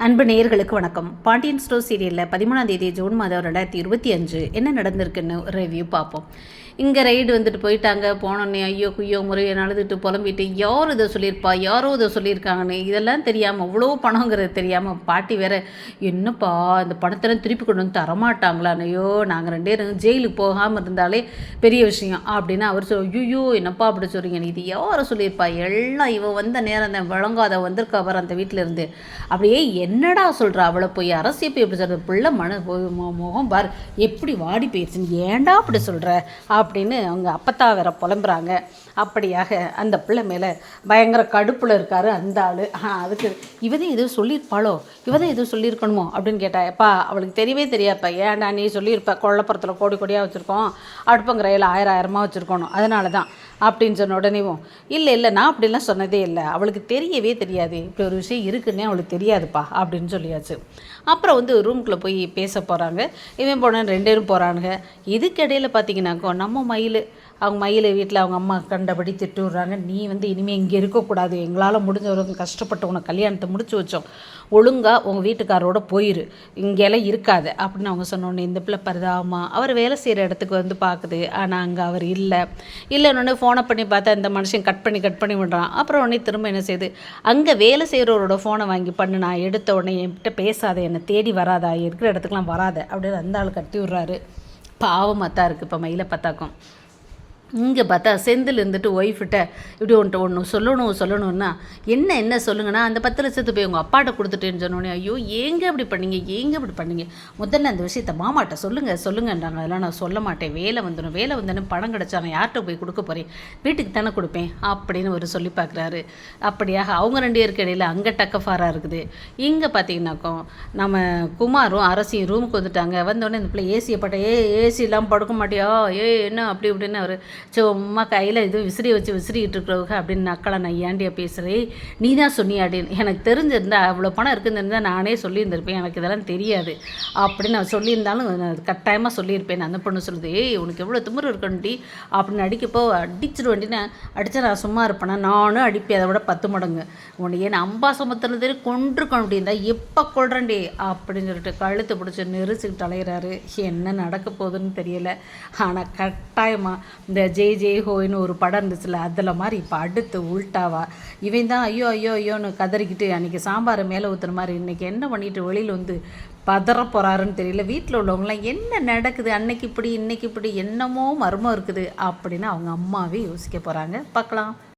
அன்பு நேயர்களுக்கு வணக்கம். பாண்டியன் ஸ்டோர் சீரியலில் 13ஆம் தேதி ஜூன் மாதம் 2025 என்ன நடந்திருக்குன்னு ரிவ்யூ பார்ப்போம். இங்கே ரைடு வந்துட்டு போயிட்டாங்க. போனோன்னே ஐயோ குய்யோ முறையோ அழுதுட்டு புலம்பிட்டு யார் இதை சொல்லியிருப்பா, யாரோ இதை சொல்லியிருக்காங்கன்னு இதெல்லாம் தெரியாமல், அவ்வளோ பணங்கிறது தெரியாமல் பாட்டி வேற என்னப்பா இந்த பணத்தெல்லாம் திருப்பி கொண்டு வந்து தரமாட்டாங்களான்னு, ஐயோ நாங்கள் 2 பேரும் ஜெயிலுக்கு போகாமல் இருந்தாலே பெரிய விஷயம் அப்படின்னு அவர் ஐயோ என்னப்பா அப்படி சொல்கிறீங்க, இது யாரை சொல்லியிருப்பா, எல்லாம் இவன் வந்த நேரம் தான் விளங்காத வந்திருக்கா அவர் அந்த வீட்டில் இருந்து அப்படியே என்னடா சொல்கிறா அவளை போய் அரசியல் போய் எப்படி சொல்கிறது, பிள்ளை முகம் பார் எப்படி வாடி போயிடுச்சுன்னு ஏன்டா அப்படி சொல்கிற அப்படின்னு அவங்க அப்பத்தா வேற புலம்புறாங்க. அப்படியாக அந்த பிள்ளை மேலே பயங்கர கடுப்பில் இருக்கார் அந்த ஆள். அதுக்கு இவதே எதுவும் சொல்லியிருப்பாளோ, இவதே எதுவும் சொல்லியிருக்கணுமோ அப்படின்னு கேட்டா, எப்பா அவளுக்கு தெரியவே தெரியாப்பா, ஏன்டா நீ சொல்லியிருப்ப, கொல்லப்புறத்தில் கோடி கோடியாக வச்சுருக்கோம், அடுப்பங்கரையில் 1000 வச்சுருக்கணும், அதனால தான் அப்படின்னு சொன்ன உடனேவும் இல்லை நான் அப்படிலாம் சொன்னதே இல்லை, அவளுக்கு தெரியவே தெரியாது, இப்படி ஒரு விஷயம் இருக்குன்னே அவளுக்கு தெரியாதுப்பா அப்படின்னு சொல்லியாச்சு. அப்புறம் ரூம்குள்ளே போய் பேச போகிறாங்க. இவன் போன 2 பேரும் போகிறானுங்க. இதுக்கிடையில் பார்த்தீங்கன்னாக்கோ நம்ம அவங்க மயில் வீட்டில் அவங்க அம்மா கண்டபடி திட்டு விட்றாங்க. நீ இனிமேல் இங்கே இருக்கக்கூடாது, எங்களால் முடிஞ்சவங்க கஷ்டப்பட்டு உனக்கு கல்யாணத்தை முடிச்சு வச்சோம், ஒழுங்காக உங்கள் வீட்டுக்காரோட போயிரு, இங்கெல்லாம் இருக்காது அப்படின்னு அவங்க சொன்னோன்னே இந்த பிள்ளை பரிதாபமா அவர் வேலை செய்கிற இடத்துக்கு பார்க்குது. ஆனால் அங்கே அவர் இல்லைன்னு ஃபோனை பண்ணி பார்த்தா இந்த மனுஷன் கட் பண்ணி விடுறான். அப்புறம் உடனே திரும்ப என்ன செய்யுது, அங்கே வேலை செய்கிறவரோட ஃபோனை வாங்கி பண்ணு, நான் எடுத்த உடனே என்கிட்ட பேசாத, என்னை தேடி வராதா, இருக்கிற இடத்துக்குலாம் வராத அப்படின்னு அந்த ஆள் கட்டி விட்றாரு. பாவமாக தான் இருக்குது. இப்போ மயிலை பார்த்தாக்கும் இங்கே பார்த்தா செந்தில் இருந்துட்டு ஒய்ஃப்கிட்ட இப்படி ஒன்று சொல்லணும்னா என்ன சொல்லுங்கன்னா, அந்த 10 லட்சத்தை போய் உங்கள் அப்பாட்ட கொடுத்துட்டேன்னு சொன்னோன்னே, ஐயோ ஏங்க அப்படி பண்ணீங்க, முதல்ல அந்த விஷயத்த மாமாட்ட சொல்லுங்கன்றாங்க. அதெல்லாம் நான் சொல்ல மாட்டேன், வேலை வந்துடும் பணம் கிடச்சா நான் யார்கிட்ட போய் கொடுக்க போகிறேன், வீட்டுக்கு தானே கொடுப்பேன் அப்படின்னு ஒரு சொல்லி பார்க்குறாரு. அப்படியாக அவங்க 2 பேருக்கு இடையில் அங்கே டக்கஃபாராக இருக்குது. இங்கே பார்த்தீங்கன்னாக்கோ நம்ம குமாரும் அரசியும் ரூமுக்கு வந்துட்டாங்க. வந்தோடனே இந்த பிள்ளை ஏசியை பட்ட ஏசி இல்லாமல் படுக்க மாட்டியா, என்ன அப்படி இப்படின்னு அவர் சும்மா கையில் எதுவும் விசிறிக்கிட்டு இருக்கிறவங்க அப்படின்னு நக்கலை, நான் ஏண்டியா பேசுகிறேன், நீ தான் சொன்னியாடின்னு, எனக்கு தெரிஞ்சிருந்தா அவ்வளோ பணம் இருக்குதுன்னு நானே சொல்லியிருந்திருப்பேன், எனக்கு இதெல்லாம் தெரியாது அப்படின்னு நான் சொல்லியிருந்தாலும் கட்டாயமாக சொல்லியிருப்பேன். அந்த பொண்ணு சொல்லுது, உனக்கு எவ்வளோ திமிரு இருக்கண்டி அப்படின்னு அடிக்கப்போ அடிச்சிருவேண்டின்னு அடித்தா நான் சும்மா இருப்பேனா, நானும் அடிப்பேன் அதை விட 10 மடங்கு, உன்னை ஏன் அம்பாசமுத்திரம் தெரியும் கொண்டிருக்கணும் அப்படின்னா எப்போ கொள்றேன்டி அப்படின்னு சொல்லிட்டு கழுத்து பிடிச்சி நெரிச்சுக்கிட்டு அலையிறாரு. என்ன நடக்க போகுதுன்னு தெரியல. ஆனால் கட்டாயமாக இந்த ஜெய் ஹோயின்னு ஒரு படம் இருந்துச்சுல, அதில் மாதிரி இப்போ அடுத்து உள்டாவா இவன் தான் ஐயோன்னு கதறிக்கிட்டு அன்றைக்கி சாம்பாரை மேலே ஊற்றுற மாதிரி இன்றைக்கி என்ன பண்ணிட்டு வெளியில் பதற போகிறாருன்னு தெரியல. வீட்டில் உள்ளவங்களாம் என்ன நடக்குது, அன்னைக்கு இப்படி இன்னைக்கு இப்படி என்னமோ மர்மம் இருக்குது அப்படின்னு அவங்க அம்மாவே யோசிக்க போகிறாங்க. பார்க்கலாம்.